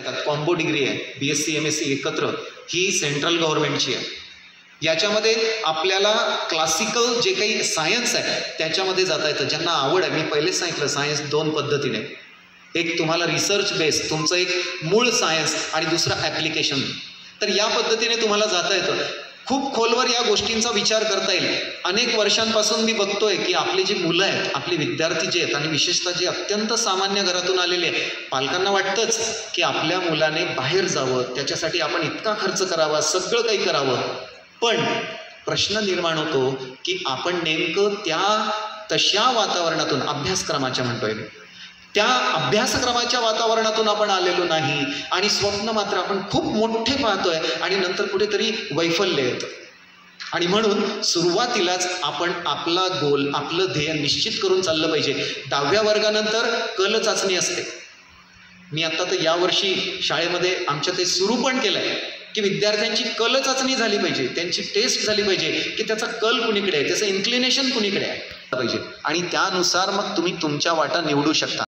Combo degree आहे, BSc MSc एकत्र, ही central गव्हर्नमेंटची आहे. याच्यामध्ये आपल्याला क्लासिकल जे काही सायन्स आहे त्याच्यामध्ये जाता येतं. ज्यांना आवड आहे, मी पहिलेच सांगितलं सायन्स दोन पद्धतीने, एक तुम्हाला रिसर्च बेस, तुमचं एक मूळ सायन्स, आणि दुसरं ॲप्लिकेशन. तर या पद्धतीने तुम्हाला जाता येतं. खूप खोलवर या गोष्टींचा विचार करता येईल. अनेक वर्षांपासून मी बघतोय की आपली जी मुलं आहेत, आपले विद्यार्थी जे आहेत, आणि विशेषतः जे अत्यंत सामान्य घरातून आलेले आहेत, पालकांना वाटतंच की आपल्या मुलाने बाहेर जावं, त्याच्यासाठी आपण इतका खर्च करावा, सगळं काही करावं. पण प्रश्न निर्माण होतो की आपण नेमकं तशा वातावरणातून, अभ्यासक्रमाच्या म्हणतोय, त्या अभ्यासक्रमाच्या वातावरणातून आपण आलेलो नाही, आणि स्वप्न मात्र आपण खूप मोठे पाहतोय, आणि नंतर कुठेतरी वैफल्य येतं. आणि म्हणून सुरुवातीलाच आपण आपला गोल, आपलं ध्येय निश्चित करून चाललं पाहिजे. 10व्या वर्गानंतर कल चाचणी असते. मी आता तर यावर्षी शाळेमध्ये आमच्या ते सुरू पण केलं आहे की विद्यार्थ्यांची कल चाचणी झाली पाहिजे, त्यांची टेस्ट झाली पाहिजे की त्याचा कल कुणीकडे आहे, त्याचं इन्क्लिनेशन कुणीकडे आहे पाहिजे, आणि त्यानुसार मग तुम्ही तुमच्या वाटा निवडू शकता.